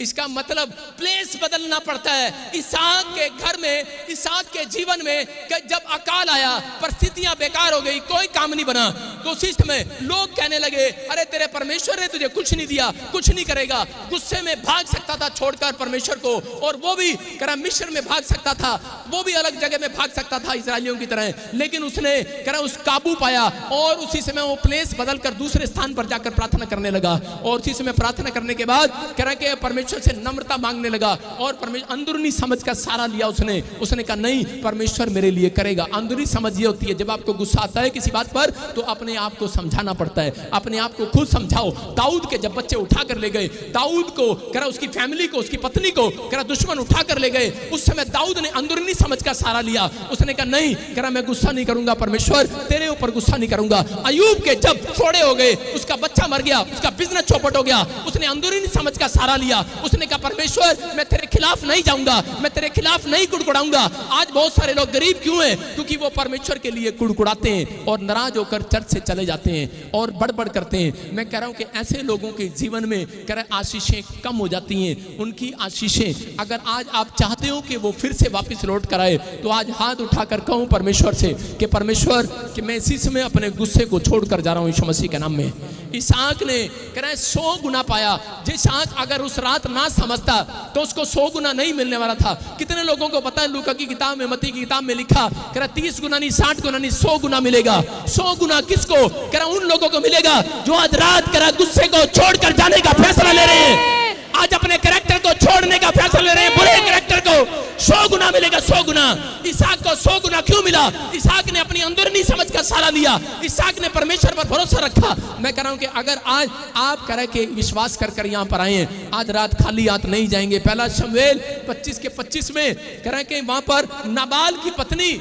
इसका मतलब प्लेस बदलना पड़ता है। इसहाक के घर में, इसहाक के जीवन में जब अकाल आया, परिस्थितियां बेकार हो गई, कोई काम नहीं बना, तो उसी समय लोग कहने लगे, अरे तेरे परमेश्वर ने तुझे कुछ नहीं दिया, कुछ नहीं करेगा। गुस्से में भाग सकता था छोड़कर परमेश्वर को, और वो भी कह रहा मिस्र में भाग सकता था, वो भी अलग जगह में भाग सकता था इस्राएलियों की तरह, लेकिन उसने कह रहा उस काबू पाया, और उसी समय वो प्लेस बदलकर दूसरे स्थान पर जाकर प्रार्थना करने लगा। और उसी समय प्रार्थना करने के बाद कह रहा कि परमेश्वर से नम्रता मांगने लगा, और परमेश्वर अंदरूनी समझ का सहारा लिया उसने कहा नहीं, परमेश्वर मेरे लिए करेगा। अंदरूनी समझ ये होती है, जब आपको गुस्सा आता है किसी बात पर तो अपने आप को समझाना पड़ता है, अपने आप को खुद समझाओ। दाऊद के जब बच्चे उठा कर ले गए, दाऊद को कह रहा उसकी फैमिली को, उसकी पत्नी को कह रहा दुश्मन उठा कर ले गए, उस समय दाऊद ने अंदरूनी समझ का सहारा लिया। उसने कहा नहीं, कह रहा मैं गुस्सा नहीं करूंगा परमेश्वर, तेरे ऊपर गुस्सा नहीं करूंगा। अय्यूब के जब फोड़े हो गए, उसका बच्चा मर गया, उसका बिजनेस चौपट हो गया, उसने अंदरूनी समझ का सहारा लिया। उसने कहा परमेश्वर मैं तेरे खिलाफ नहीं जाऊंगा, मैं तेरे खिलाफ नहीं कुड़कुड़ाऊंगा। आज बहुत सारे लोग गरीब क्यों हैं? क्योंकि वो परमेश्वर के लिए कुड़कुड़ाते हैं और नाराज होकर चर्च से चले जाते हैं और बड़बड़ करते हैं। मैं कह रहा हूं कि ऐसे लोगों के जीवन में कह रहा आशीषें कम हो जाती हैं। उनकी आशीषें अगर आज आप चाहते हो कि वो फिर से वापस लौट कर आए, तो आज हाथ उठाकर कहूं परमेश्वर से कि परमेश्वर कि मैं इसी समय अपने गुस्से को छोड़कर जा रहा हूं यीशु मसीह के नाम में। इसहाक ने कह रहा 100 गुना पाया। इसहाक अगर उस रात ना समझता तो उसको 100 गुना नहीं मिलने वाला था। कितने लोगों को पता है लूका की किताब में, मत्ती की किताब में लिखा, कह रहा 30 गुना नहीं, 60 गुना नहीं, 100 गुना मिलेगा। 100 गुना किसको? कह रहा उन लोगों को मिलेगा जो आज रात कह रहा गुस्से को छोड़कर जाने का फैसला ले रहे हैं, आज अपने कैरेक्टर को छोड़ने का फैसला ले रहे हैं, बुरे कैरेक्टर को। 100 गुना मिलेगा, 100 गुना। इसहाक को 100 गुना क्यों मिला? इसहाक ने अपनी अंदरूनी समझ का सहारा लिया, इसहाक ने परमेश्वर पर भरोसा रखा। मैं कह रहा हूं कि अगर आज आप कह रहे कि विश्वास कर यहां पर आए हैं, आज रात खाली हाथ नहीं जाएंगे। पहला शमूएल 25 के 25 में कह रहे कि वहां पर नाबाल की पत्नी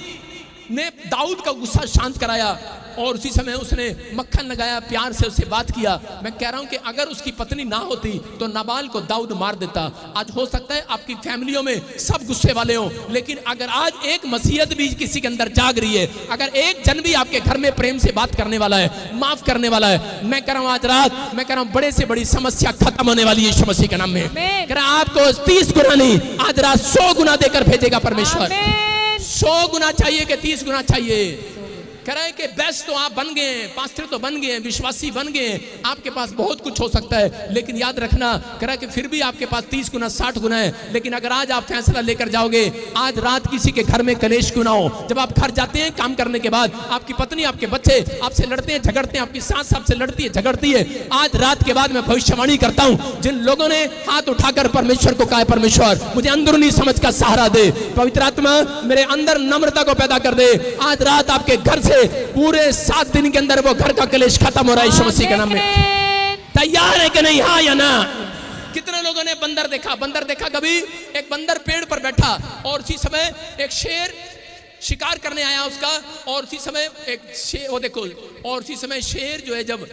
ने दाऊद का गुस्सा शांत कराया, और उसी समय उसने मक्खन लगाया, प्यार से उससे बात किया। मैं कह रहा हूं कि अगर उसकी पत्नी ना होती तो नाबाल को दाऊद मार देता। आज हो सकता है आपकी फैमिलियों में सब गुस्से वाले हों, लेकिन अगर आज एक मसीहत भी किसी के अंदर जाग रही है, अगर एक जन भी आपके घर में प्रेम से बात करने वाला है, माफ करने वाला है, मैं कह रहा हूं आज रात मैं कह रहा हूं बड़े से बड़ी समस्या खत्म होने वाली है यीशु मसीह के नाम में। कह रहा आपको 30 गुना नहीं, आज रात 100 गुना देकर भेजेगा परमेश्वर। 100 गुना चाहिए कि 30 गुना चाहिए? कह रहा है कि बेस्ट तो आप बन गए, पास्टर तो बन गए, विश्वासी बन गए, आपके पास बहुत कुछ हो सकता है, लेकिन याद रखना कह रहा है कि फिर भी आपके पास 30 गुना 60 गुना है। लेकिन अगर आज आप फैसला लेकर जाओगे, आज रात किसी के घर में कलेश क्यों ना हो। जब आप घर जाते हैं काम करने के बाद, आपकी पत्नी आपके बच्चे आपसे लड़ते हैं झगड़ते हैं, आपकी सास आपसे लड़ती है झगड़ती है, आज रात के बाद मैं भविष्यवाणी करता हूं, जिन लोगों ने हाथ उठाकर परमेश्वर को कहा परमेश्वर मुझे अंदरूनी समझ का सहारा दे, पवित्र आत्मा मेरे अंदर नम्रता को पैदा कर दे, आज रात आपके घर से पूरे 7 दिन के अंदर वो घर का कलेश खत्म हो रहा है यीशु मसीह के नाम में। तैयार है कि नहीं? हाँ या ना? कितने लोगों ने बंदर देखा? बंदर देखा कभी? एक बंदर पेड़ पर बैठा और उसी समय एक शेर शिकार करने आया उसका, और उसी समय एक शेर, वो देखो, और उसी समय शेर जो है जब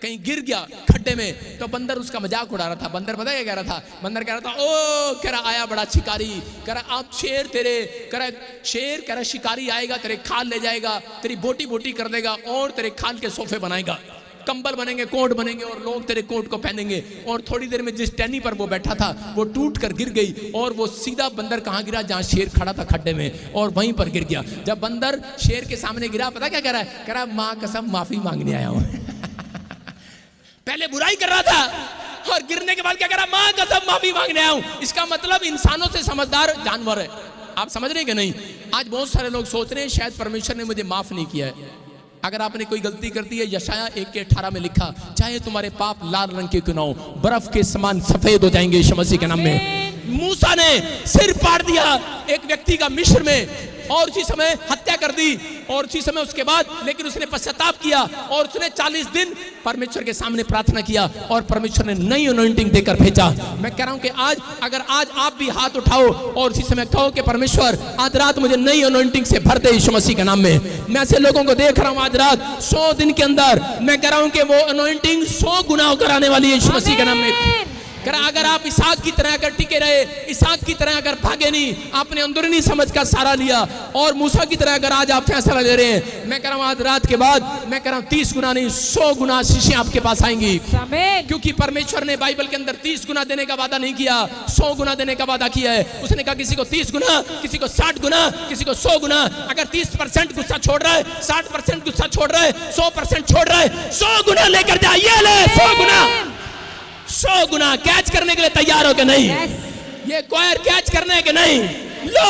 कहीं गिर गया खड्डे में, तो बंदर उसका मजाक उड़ा रहा था। बंदर पता क्या कह रहा था? बंदर कह रहा था ओ कह रहा आया बड़ा शिकारी, कह रहा आप शेर तेरे, कह रहा शेर कह रहा शिकारी आएगा तेरे खाल ले जाएगा, तेरी बोटी बोटी कर देगा और तेरे खाल के सोफे बनाएगा, कंबल बनेंगे, कोट बनेंगे, और लोग तेरे कोट को पहनेंगे। और थोड़ी देर में जिस टहनी पर वो बैठा था वो टूट कर गिर गई, और वो सीधा बंदर कहाँ गिरा? जहाँ शेर खड़ा था खड्डे में, और वहीं पर गिर गया। जब बंदर शेर के सामने गिरा, पता क्या कह रहा है? कह रहा माँ कसम माफी मांगने आया हूँ। पहले बुराई कर रहा था और गिरने के बाद क्या कह रहा? मां कसम माफी मांगने आया हूं। इसका मतलब इंसानों से समझदार जानवर है। आप समझ रहे हैं कि नहीं? आज बहुत सारे लोग सोच रहे हैं शायद परमेश्वर ने मुझे माफ नहीं किया है। अगर आपने कोई गलती कर दी है, यशाया 1:18 में लिखा, चाहे तुम्हारे पाप लाल रंग के क्यों ना हो, बर्फ के समान सफेद हो जाएंगे यीशु मसीह के नाम में। मूसा ने सिर फाड़ दिया एक व्यक्ति का मिस्र में, और उसी समय हत्या कर दी, और उसी समय उसके बाद लेकिन उसने पश्चाताप किया, और उसने 40 दिन परमेश्वर के सामने प्रार्थना किया, और परमेश्वर ने नई अनॉइंटिंग देकर भेजा। मैं कह रहा हूं कि आज अगर आज आप भी हाथ उठाओ और उसी समय कहो कि परमेश्वर आज रात मुझे नई अनॉइंटिंग से भर दे यीशु मसीह के नाम में। मैं ऐसे लोगों को देख रहा हूं आज रात 100 दिन के अंदर, मैं कह रहा हूं कि वो अनॉइंटिंग 100 गुना होकर आने वाली है यीशु मसीह के नाम में। करा अगर आप इसहाक की तरह अगर टिके रहे, इसहाक की तरह अगर भागे नहीं, आपने अंदरूनी समझ का सहारा लिया और मूसा की तरह अगर आज आप फैसला ले रहे हैं, मैं कह रहा हूं आज रात के बाद मैं कह रहा हूं 30 गुना नहीं 100 गुना आशीषें आपके पास आएंगी। क्योंकि परमेश्वर ने बाइबल के अंदर 30 गुना देने का वादा नहीं किया, 100 गुना देने का वादा किया है। उसने कहा किसी को 30 गुना, किसी को 60 गुना, किसी को 100 गुना। अगर 30% गुस्सा छोड़ रहा है, 60% गुस्सा छोड़ रहा है, 100% छोड़ रहा है, 100 गुना लेकर जा। ये ले 100 गुना, 100 गुना कैच करने के लिए तैयार हो कि नहीं? ये क्वायर कैच करने के नहीं? लो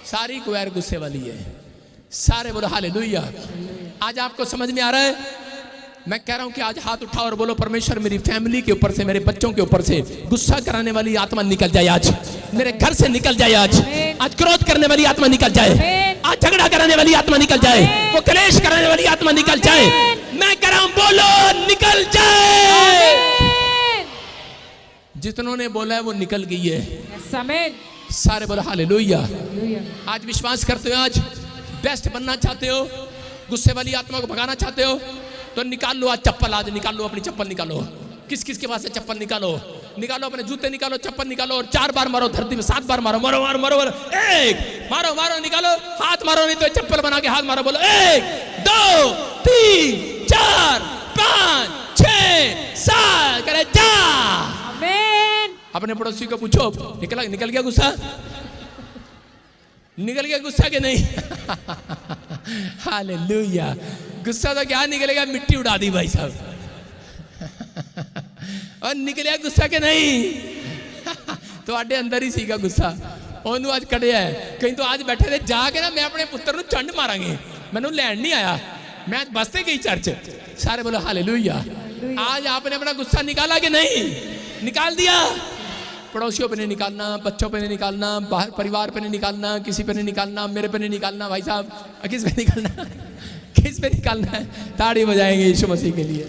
सारी क्वायर गुस्से वाली है। सारे बोलो हालेलुया। आज आपको समझ में आ रहा है? मैं कह रहा हूं कि आज हाथ उठाओ और बोलो परमेश्वर मेरी फैमिली के ऊपर से, मेरे बच्चों के ऊपर से गुस्सा कराने वाली आत्मा निकल जाए। आज मेरे घर से निकल जाए। आज क्रोध करने वाली आत्मा निकल जाए। आज झगड़ा कराने वाली आत्मा निकल जाए। वो क्लेश कराने वाली आत्मा निकल जाए। मैं कह रहा हूं बोलो निकल जाए। जितनों ने बोला है वो निकल गई है। सारे बोलो हालेलुया। आज विश्वास करते हो? आज बेस्ट बनना चाहते हो, गुस्से वाली आत्मा को भगाना चाहते हो तो निकाल लो आज चप्पल। आज निकाल लो अपनी चप्पल, निकालो। किस किस के पास है चप्पल? निकालो, निकालो अपने जूते निकालो, चप्पल निकालो और 4 बार मारो धरती में, 7 बार मारो, मारो मारो मारो मारो। 1 मारो मारो, निकालो हाथ मारो, नहीं तो चप्पल बना के हाथ मारो। बोलो 1 2 3 4 5 6 7 करे जा। अपने पड़ोसी को पूछो निकल गया गुस्सा? निकल गया गुस्सा के नहीं? हालेलुया। गुस्सा तो क्या निकलेगा, मिट्टी उड़ा दी भाई साहब। और निकलिया गुस्सा के नहीं? तो आडे अंदर ही सीगा गुस्सा, ओनू आज कढ़िया है। कहीं तो आज बैठे थे जाके ना मैं अपने पुत्र ਨੂੰ चंड मारांगे, मैनू लैंड नहीं आया, मैं आज बसते गई चर्च। सारे बोलो हालेलुया। आज आपने अपना गुस्सा निकाला कि नहीं? निकाल दिया। पड़ोसियों पे नहीं निकालना, बच्चों पे नहीं निकालना, बाहर परिवार पे नहीं निकालना, किसी पे नहीं निकालना, मेरे पे नहीं निकालना। भाई साहब किस पे निकालना? किस पे निकालना है? ताड़ी बजाएंगे यीशु मसीह के लिए।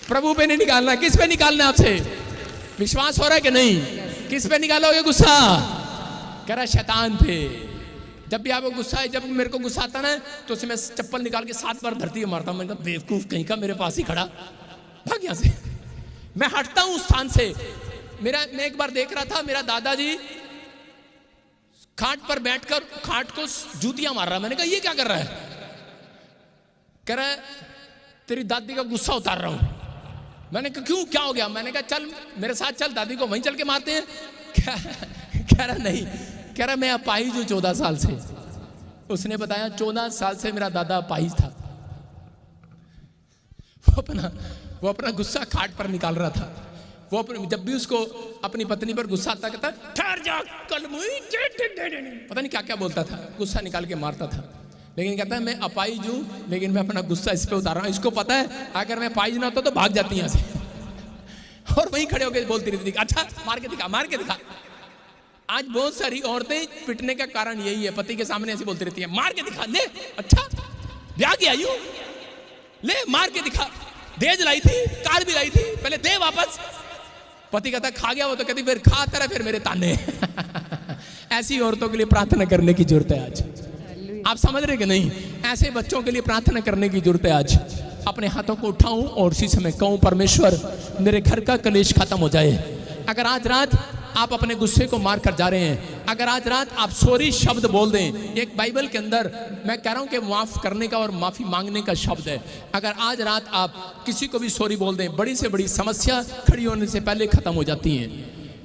प्रभु पे नहीं निकालना, किस पे निकालना? आपसे विश्वास हो रहा है कि नहीं? किस पे निकालोगे गुस्सा? कह रहा शैतान पे। जब भी आपको गुस्सा है, जब मेरे को गुस्सा आता ना तो उसे मैं चप्पल निकाल के 7 बार धरती में मारता हूं। मैंने कहा बेवकूफ कहीं का, मेरे पास ही खड़ा, भाग यहां से। मैं हटता हूं उस स्थान से। मैं एक बार देख रहा था, मेरा दादाजी खाट पर बैठकर खाट को जूतियां मार रहा। मैंने कहा ये क्या कर रहा है? कह रहा है तेरी दादी का गुस्सा उतार रहा हूं। मैंने कहा क्यों, क्या हो गया? मैंने कहा चल मेरे साथ चल, दादी को वहीं चल के मारते हैं। कह रहा नहीं, कह रहा मैं अपाहिज हूं 14 साल से। उसने बताया 14 साल से मेरा दादा अपाहिज था। वो अपना गुस्सा खाट पर निकाल रहा था। वो जब भी उसको अपनी पत्नी पर गुस्सा आता कहता ठहर जा कल मुई, पता नहीं क्या क्या बोलता था, गुस्सा निकाल के मारता था। लेकिन कहता है मैं अपाहिज हूं, लेकिन मैं अपना गुस्सा इस पे उतार रहा हूं। इसको पता है अगर मैं अपाहिज ना होता तो भाग जाती यहां से। और वहीं खड़े होकर बोलती रहती अच्छा मार के दिखा, मार के दिखा। आज बहुत सारी औरतें पिटने का कारण यही है, पति के सामने ऐसी बोलती रहती है मार के दिखा। ले अच्छा ब्याह की आई हूं, ले मार के दिखा। दहेज लाई थी, कार भी लाई थी, पहले दे वापस। पति कहता खा गया, वो तो कहती फिर खाता रहा, फिर मेरे ताने। ऐसी औरतों के लिए प्रार्थना करने की जरूरत है आज। आप समझ रहे कि नहीं? ऐसे बच्चों के लिए प्रार्थना करने की जरूरत है आज। अपने हाथों को उठाऊं और उसी समय कहूं परमेश्वर मेरे घर का कलेश खत्म हो जाए। अगर आज रात आप अपने गुस्से को मार कर जा रहे हैं, अगर आज रात आप सॉरी शब्द बोल दें, एक बाइबल के अंदर मैं कह रहा हूं कि माफ करने का और माफी मांगने का शब्द है। अगर आज रात आप किसी को भी सॉरी बोल दें, बड़ी से बड़ी समस्या खड़ी होने से पहले खत्म हो जाती है।